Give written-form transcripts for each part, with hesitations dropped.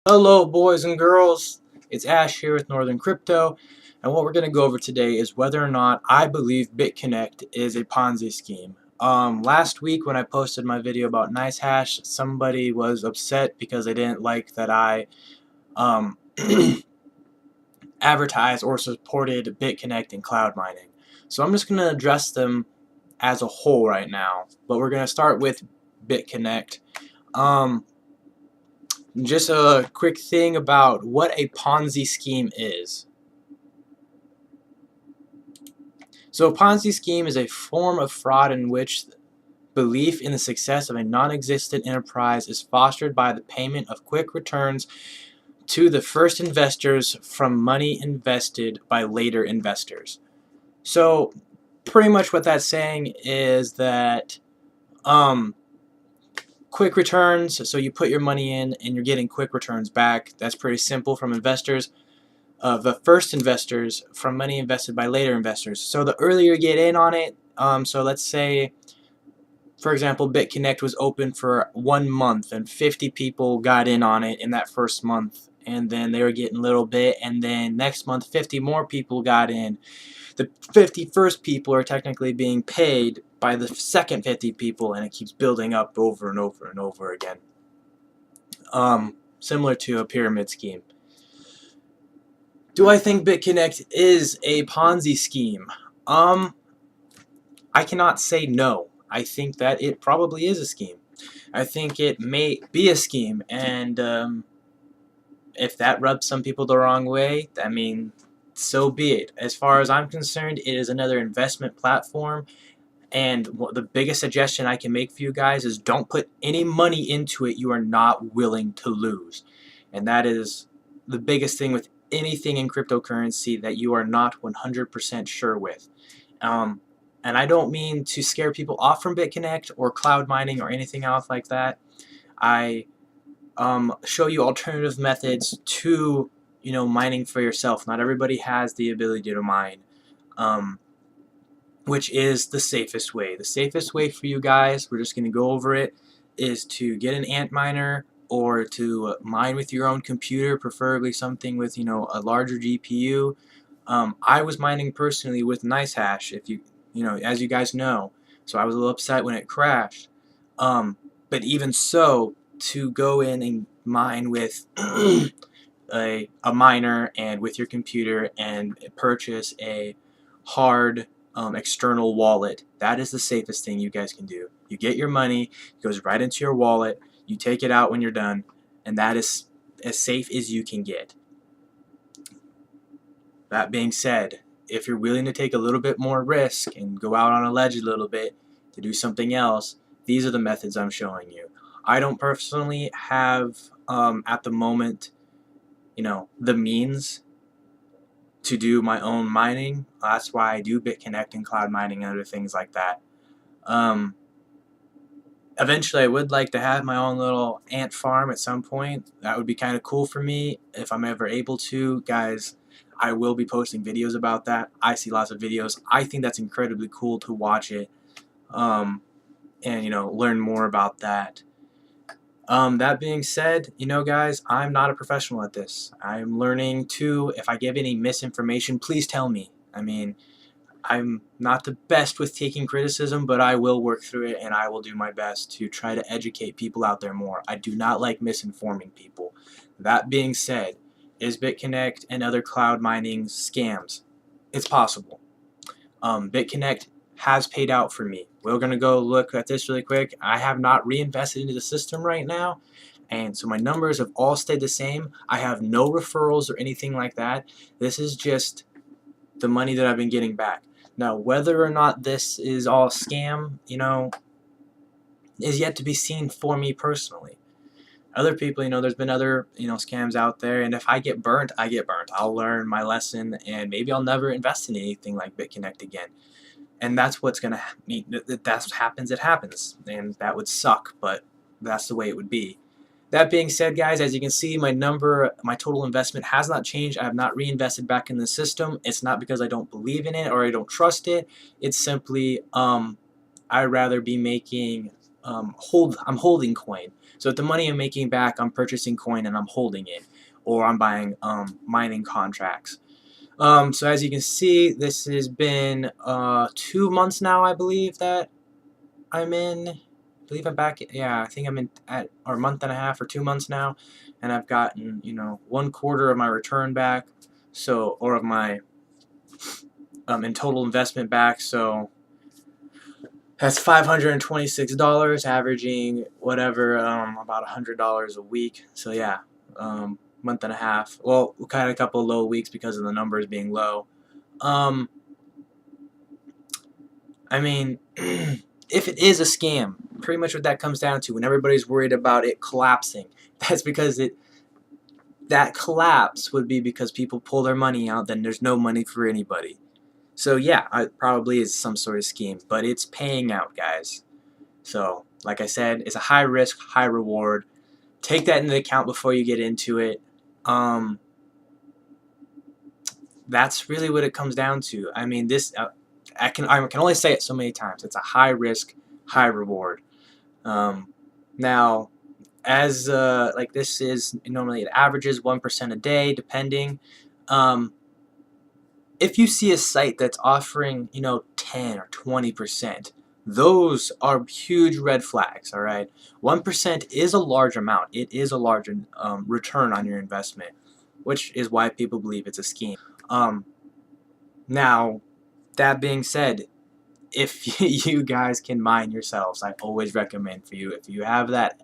Hello boys and girls, it's Ash here with Northern Crypto, and what we're going to go over today is whether or not I believe Bitconnect is a Ponzi scheme. Last week when I posted my video about NiceHash, somebody was upset because they didn't like that I um, advertised or supported Bitconnect and cloud mining. So I'm just going to address them as a whole right now, but we're going to start with Bitconnect. Just a quick thing about what a Ponzi scheme is. So a Ponzi scheme is a form of fraud in which belief in the success of a non-existent enterprise is fostered by the payment of quick returns to the first investors from money invested by later investors. So pretty much what that's saying is that quick returns, so you put your money in and you're getting quick returns back. That's pretty simple from investors. The first investors from money invested by later investors. So the earlier you get in on it, so let's say, for example, Bitconnect was open for 1 month and 50 people got in on it in that first month, and then they were getting a little bit, and then next month 50 more people got in. The 50 first people are technically being paid by the second 50 people, and it keeps building up over and over and over again. Similar to a pyramid scheme. Do I think Bitconnect is a Ponzi scheme? I cannot say no. I think that it probably is a scheme. I think it may be a scheme, and if that rubs some people the wrong way, I mean, so be it. As far as I'm concerned, it is another investment platform, and the biggest suggestion I can make for you guys is don't put any money into it you are not willing to lose. And that is the biggest thing with anything in cryptocurrency that you are not 100% sure with. And I don't mean to scare people off from Bitconnect or cloud mining or anything else like that. I show you alternative methods to mining for yourself. Not everybody has the ability to mine, which is the safest way. The safest way for you guys, we're just going to go over it, is to get an ant miner or to mine with your own computer, preferably something with a larger GPU. I was mining personally with NiceHash, if as you guys know, so I was a little upset when it crashed. But even so, to go in and mine with a miner and with your computer and purchase a hard external wallet, that is the safest thing you guys can do. You get your money, it goes right into your wallet, you take it out when you're done, and that is as safe as you can get. That being said, if you're willing to take a little bit more risk and go out on a ledge a little bit to do something else, these are the methods I'm showing you. I don't personally have, at the moment, the means to do my own mining. That's why I do Bitconnect and cloud mining and other things like that. Eventually, I would like to have my own little ant farm at some point. That would be kind of cool for me if I'm ever able to. Guys, I will be posting videos about that. I see lots of videos. I think that's incredibly cool to watch it and, learn more about that. That being said, guys, I'm not a professional at this. I'm learning too. If I give any misinformation, please tell me. I mean, I'm not the best with taking criticism, but I will work through it and I will do my best to try to educate people out there more. I do not like misinforming people. That being said, is Bitconnect and other cloud mining scams? It's possible. Bitconnect has paid out for me. We're going to go look at this really quick. I have not reinvested into the system right now, and so my numbers have all stayed the same. I have no referrals or anything like that. This is just the money that I've been getting back. Now, whether or not this is all scam, is yet to be seen for me personally. Other people, there's been other, scams out there, and if I get burnt, I get burnt. I'll learn my lesson, and maybe I'll never invest in anything like Bitconnect again. And that's what's going to happen. That's what happens, it happens. And that would suck, but that's the way it would be. That being said, guys, as you can see, my total investment has not changed. I have not reinvested back in the system. It's not because I don't believe in it or I don't trust it. It's simply I'd rather be making I'm holding coin. So with the money I'm making back, I'm purchasing coin and I'm holding it, or I'm buying mining contracts. So as you can see, this has been 2 months now, I believe that I'm in. I believe I'm back. Yeah, I think I'm in at or a month and a half or 2 months now, and I've gotten 1/4 of my return back, so or of my in total investment back. So that's $526, averaging whatever about $100 a week. So yeah, month and a half. Well, we had a couple of low weeks because of the numbers being low. Um, I mean, if it is a scam, pretty much what that comes down to, when everybody's worried about it collapsing, that's because that collapse would be because people pull their money out, then there's no money for anybody. So yeah, it probably is some sort of scheme, but it's paying out, guys. So, like I said, it's a high risk, high reward. Take that into account before you get into it. That's really what it comes down to. I mean, this I can only say it so many times. It's a high risk, high reward. Now, as like this is normally it averages 1% a day, depending. If you see a site that's offering 10 or 20%, those are huge red flags. All right, 1% is a large amount. It is a large return on your investment, which is why people believe it's a scheme. Now, that being said, if you guys can mine yourselves, I always recommend for you, if you have that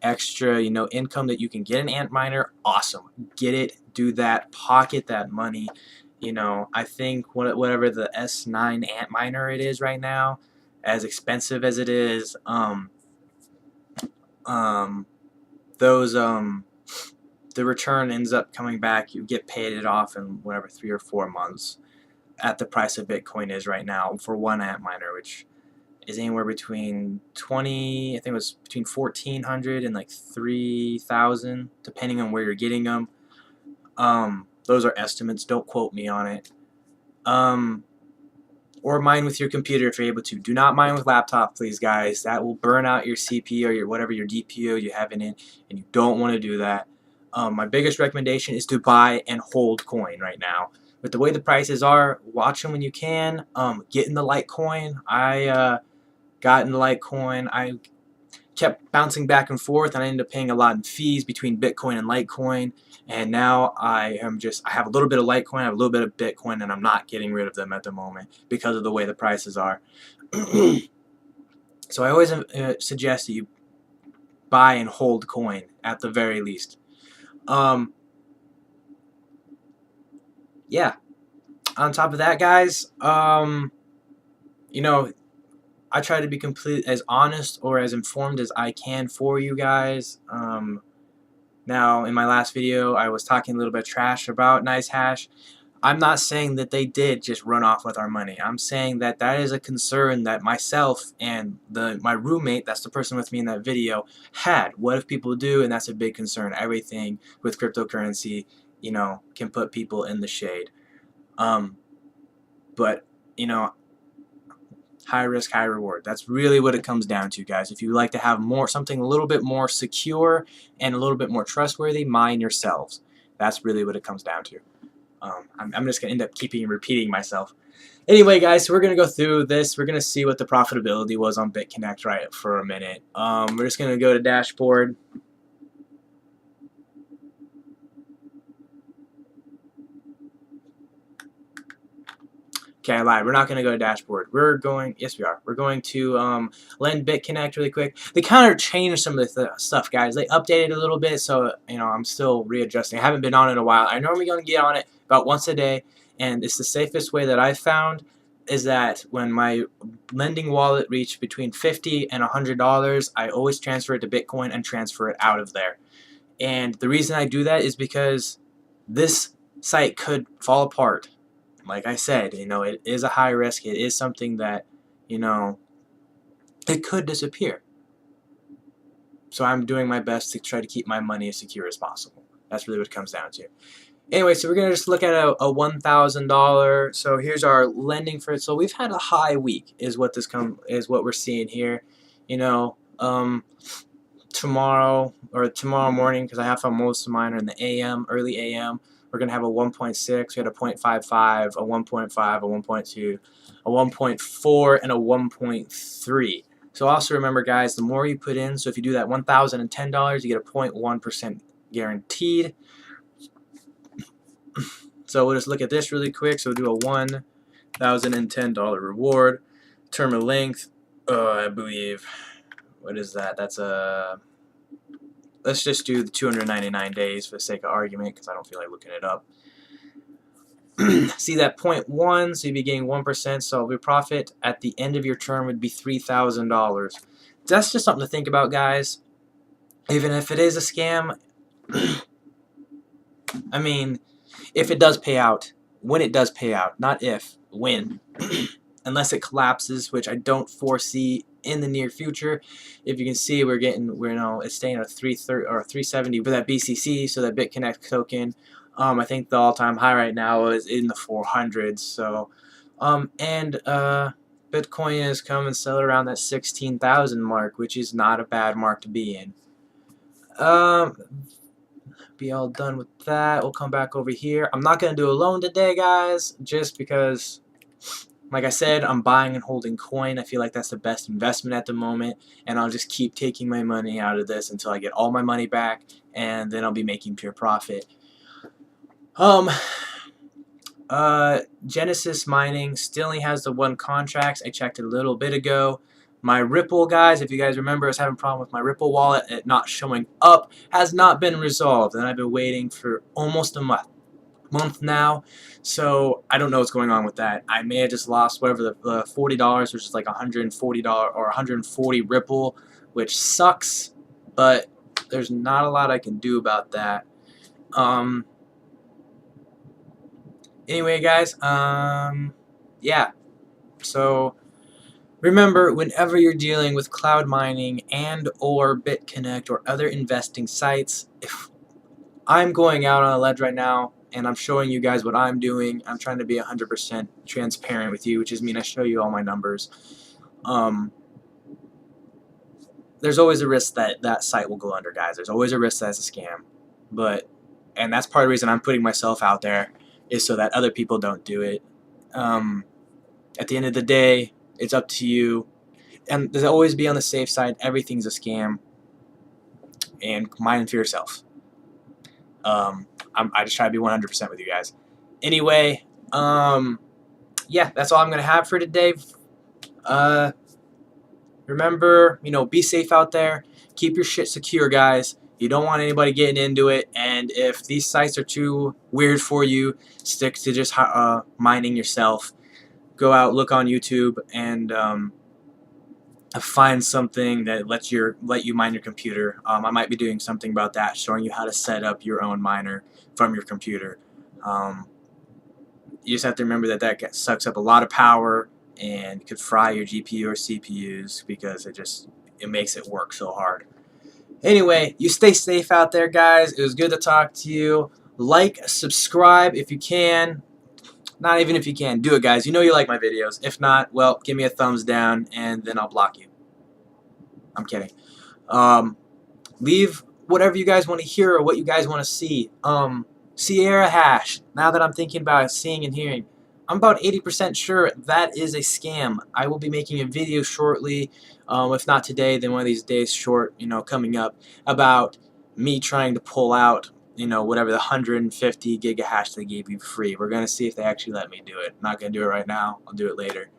extra income that you can get an ant miner, awesome, get it, do that, pocket that money. I think whatever the S9 ant miner it is right now, as expensive as it is, those the return ends up coming back. You get paid it off in whatever 3 or 4 months at the price of Bitcoin is right now for one ant miner, which is anywhere between I think it was between 1,400 and like 3,000, depending on where you're getting them. Those are estimates. Don't quote me on it. Or mine with your computer if you're able to. Do not mine with laptop, please, guys. That will burn out your CPU or your DPU you have in it, and you don't want to do that. My biggest recommendation is to buy and hold coin right now. With the way the prices are, watch them when you can. Get in the Litecoin. I got in the Litecoin. I kept bouncing back and forth, and I ended up paying a lot in fees between Bitcoin and Litecoin. And now I have a little bit of Litecoin, I have a little bit of Bitcoin, and I'm not getting rid of them at the moment because of the way the prices are. So I always suggest that you buy and hold coin at the very least. Yeah. On top of that, guys, I try to be as honest or as informed as I can for you guys. Now, in my last video, I was talking a little bit of trash about NiceHash. I'm not saying that they did just run off with our money. I'm saying that that is a concern that myself and my roommate, that's the person with me in that video, had. What if people do? And that's a big concern. Everything with cryptocurrency, can put people in the shade. But, high risk, high reward. That's really what it comes down to, guys. If you like to have something a little bit more secure and a little bit more trustworthy, mine yourselves. That's really what it comes down to. I'm just going to end up repeating myself. Anyway, guys, so we're going to go through this. We're going to see what the profitability was on Bitconnect right for a minute. We're just going to go to dashboard. Okay, I lied. We're not going to go to dashboard. Yes, we are. We're going to lend Bitconnect really quick. They kind of changed some of the stuff, guys. They updated a little bit, so, I'm still readjusting. I haven't been on it in a while. I normally going to get on it about once a day, and it's the safest way that I've found is that when my lending wallet reached between $50 and $100, I always transfer it to Bitcoin and transfer it out of there. And the reason I do that is because this site could fall apart. Like I said, it is a high risk. It is something that, it could disappear. So I'm doing my best to try to keep my money as secure as possible. That's really what it comes down to. Anyway, so we're going to just look at a $1,000. So here's our lending for it. So we've had a high week is what we're seeing here. tomorrow morning, because I have found most of mine are in the AM, early AM. We're going to have a 1.6, we had a 0.55, a 1.5, a 1.2, a 1.4, and a 1.3. So also remember, guys, the more you put in, so if you do that $1,010, you get a 0.1% guaranteed. So we'll just look at this really quick. So we'll do a $1,010 reward. Term of length, I believe, what is that? That's a, let's just do the 299 days for the sake of argument, because I don't feel like looking it up. See that 0.1, so you'd be getting 1%, so your profit at the end of your term would be $3,000. That's just something to think about, guys. Even if it is a scam, I mean, if it does pay out, when it does pay out, not if, when. Unless it collapses, which I don't foresee in the near future. If you can see, it's staying at 330 or 370 for that BCC, so that Bitconnect token. I think the all-time high right now is in the 400s. So, Bitcoin is coming still around that 16,000 mark, which is not a bad mark to be in. Be all done with that. We'll come back over here. I'm not gonna do a loan today, guys, just because, like I said, I'm buying and holding coin. I feel like that's the best investment at the moment, and I'll just keep taking my money out of this until I get all my money back, and then I'll be making pure profit. Genesis Mining still only has the 1 contract. I checked it a little bit ago. My Ripple, guys, if you guys remember, I was having a problem with my Ripple wallet, it not showing up, has not been resolved, and I've been waiting for almost a month now, so I don't know what's going on with that. I may have just lost whatever the $40, which is like $140 or 140 Ripple, which sucks, but there's not a lot I can do about that. Anyway, guys, yeah, so remember, whenever you're dealing with cloud mining and or Bitconnect or other investing sites, if I'm going out on a ledge right now and I'm showing you guys what I'm doing, I'm trying to be 100% transparent with you, which is mean I show you all my numbers. There's always a risk that that site will go under, guys. There's always a risk that it's a scam. And that's part of the reason I'm putting myself out there, is so that other people don't do it. At the end of the day, it's up to you. And there's always be on the safe side. Everything's a scam. And mind for yourself. I just try to be 100% with you guys. Anyway, yeah, that's all I'm going to have for today. Remember, be safe out there. Keep your shit secure, guys. You don't want anybody getting into it. And if these sites are too weird for you, stick to just mining yourself. Go out, look on YouTube, and find something that let you mine your computer. I might be doing something about that, showing you how to set up your own miner from your computer. You just have to remember that sucks up a lot of power and could fry your GPU or CPUs, because it makes it work so hard. Anyway, you stay safe out there, guys. It was good to talk to you. Like, subscribe if you can. Not even if you can. Do it, guys. You know you like my videos. If not, well, give me a thumbs down, and then I'll block you. I'm kidding. Leave whatever you guys want to hear or what you guys want to see. Sierra hash. Now that I'm thinking about seeing and hearing, I'm about 80% sure that is a scam. I will be making a video shortly, if not today, then one of these days short, coming up, about me trying to pull out, whatever the 150 gigahash they gave you free. We're going to see if they actually let me do it. I'm not going to do it right now. I'll do it later.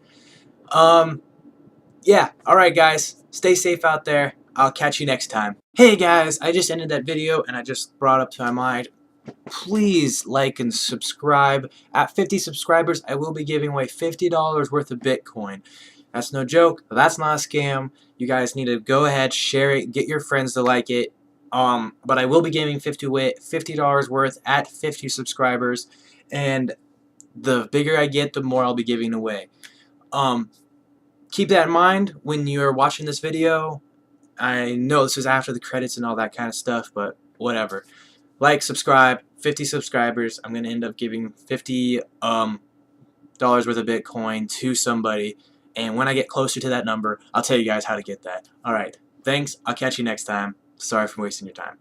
Yeah, alright guys, stay safe out there. I'll catch you next time. Hey guys, I just ended that video and I just brought up to my mind, please like and subscribe. At 50 subscribers, I will be giving away $50 worth of Bitcoin. That's no joke. That's not a scam. You guys need to go ahead, share it, get your friends to like it. But I will be giving $50 worth at 50 subscribers, and the bigger I get, the more I'll be giving away. Keep that in mind when you're watching this video. I know this is after the credits and all that kind of stuff, but whatever. Like, subscribe, 50 subscribers. I'm going to end up giving $50 worth of Bitcoin to somebody. And when I get closer to that number, I'll tell you guys how to get that. Alright. Thanks. I'll catch you next time. Sorry for wasting your time.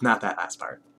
Not that last part.